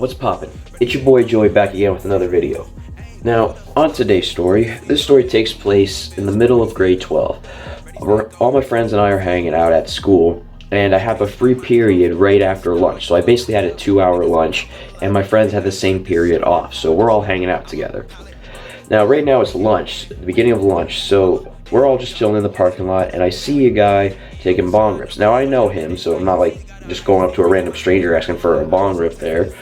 What's poppin'? It's your boy Joey back again with another video. Now, on today's story, this story takes place in the middle of grade 12. All my friends and I are hanging out at school, and I have a free period right after lunch. So I basically had a 2-hour lunch, and my friends had the same period off, so we're all hanging out together. Now, right now it's lunch, the beginning of lunch, so we're all just chilling in the parking lot, and I see a guy taking bong rips. Now, I know him, so I'm not like just going up to a random stranger asking for a bong rip there.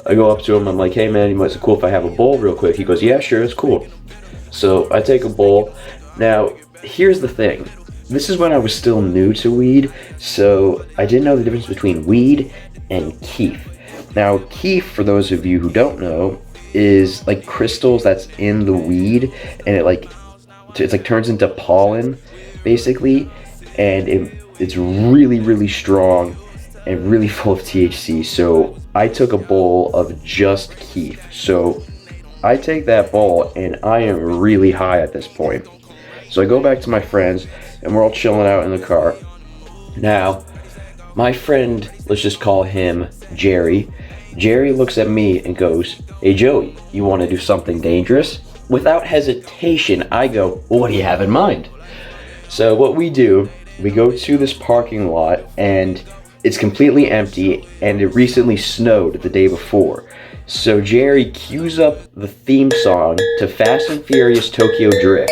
I go up to him, I'm like, hey man, is it cool if I have a bowl real quick? He goes, yeah, sure, it's cool. So I take a bowl. Now, here's the thing. This is when I was still new to weed, so I didn't know the difference between weed and Kief. Now, Kief, for those of you who don't know, is like crystals that's in the weed, and it's like turns into pollen, basically, and it's really, really strong and really full of THC. So I took a bowl of just Kief. So I take that bowl and I am really high at this point. So I go back to my friends and we're all chilling out in the car. Now, my friend, let's just call him Jerry. Jerry looks at me and goes, hey Joey, you want to do something dangerous? Without hesitation, I go, well, what do you have in mind? So what we do, we go to this parking lot and it's completely empty, and it recently snowed the day before. So Jerry cues up the theme song to Fast and Furious Tokyo Drift,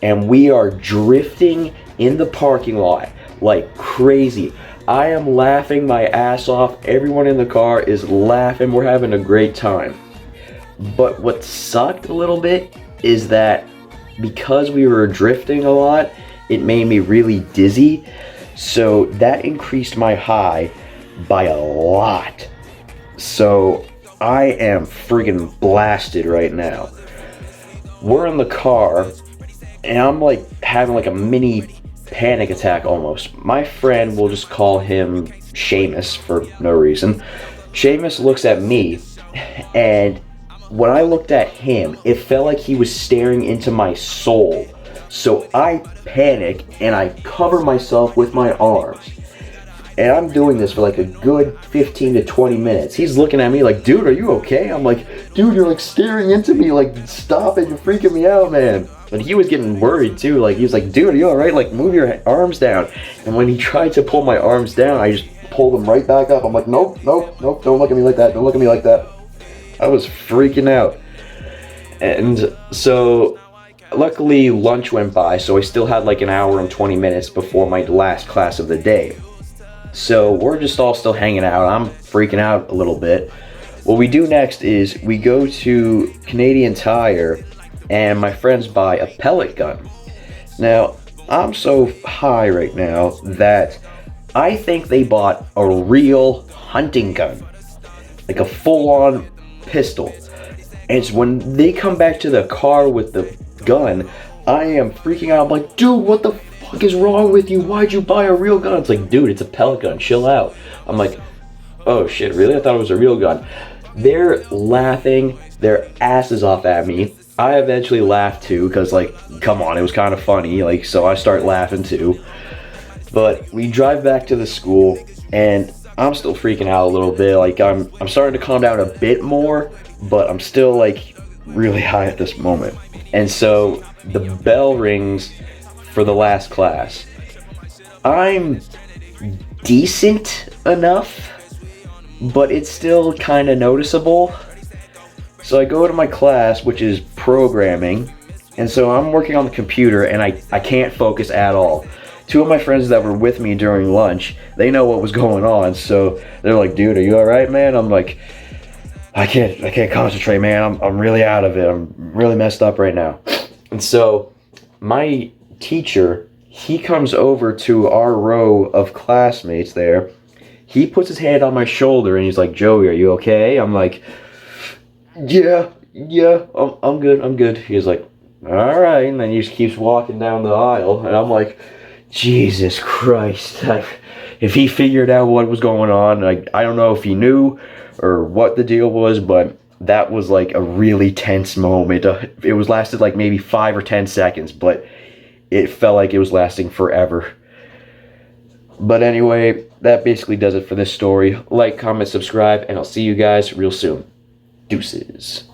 and we are drifting in the parking lot like crazy. I am laughing my ass off. Everyone in the car is laughing. We're having a great time. But what sucked a little bit is that because we were drifting a lot, it made me really dizzy. So that increased my high by a lot. So I am friggin' blasted right now. We're in the car and I'm like having like a mini panic attack almost. My friend, we'll just call him Seamus for no reason. Seamus looks at me, and when I looked at him, it felt like he was staring into my soul. So I panic and I cover myself with my arms. And I'm doing this for like a good 15 to 20 minutes. He's looking at me like, dude, are you okay? I'm like, dude, you're like staring into me, like, stop it, you're freaking me out, man. And he was getting worried too. Like, he was like, dude, are you alright? Like, move your arms down. And when he tried to pull my arms down, I just pulled them right back up. I'm like, nope, nope, nope, don't look at me like that, don't look at me like that. I was freaking out. And so luckily lunch went by, so I still had like an hour and 20 minutes before my last class of the day. So we're just all still hanging out. I'm freaking out a little bit. What we do next is we go to Canadian Tire and my friends buy a pellet gun. Now, I'm so high right now that I think they bought a real hunting gun, like a full-on pistol. And it's when they come back to the car with the gun, I am freaking out. I'm like, dude, what the fuck is wrong with you? Why'd you buy a real gun? It's like, dude, it's a pellet gun, chill out. I'm like, oh shit, really? I thought it was a real gun. They're laughing their asses off at me. I eventually laughed too, because like, come on, it was kind of funny, like, so I start laughing too. But we drive back to the school and I'm still freaking out a little bit. Like, I'm starting to calm down a bit more, but I'm still like really high at this moment. And so the bell rings for the last class. I'm decent enough, but it's still kind of noticeable. So I go to my class, which is programming, and so I'm working on the computer and I can't focus at all. Two of my friends that were with me during lunch, they know what was going on, so they're like, dude, are you alright, man? I'm like, I can't concentrate, man. I'm really out of it. I'm really messed up right now. And so my teacher, he comes over to our row of classmates there. He puts his hand on my shoulder and he's like, Joey, are you okay? I'm like, yeah, I'm good. He's like, all right. And then he just keeps walking down the aisle. And I'm like, Jesus Christ. If he figured out what was going on, I don't know if he knew or what the deal was, but that was like a really tense moment. It was lasted like maybe 5 or 10 seconds, but it felt like it was lasting forever. But anyway, that basically does it for this story. Like, comment, subscribe, and I'll see you guys real soon. Deuces.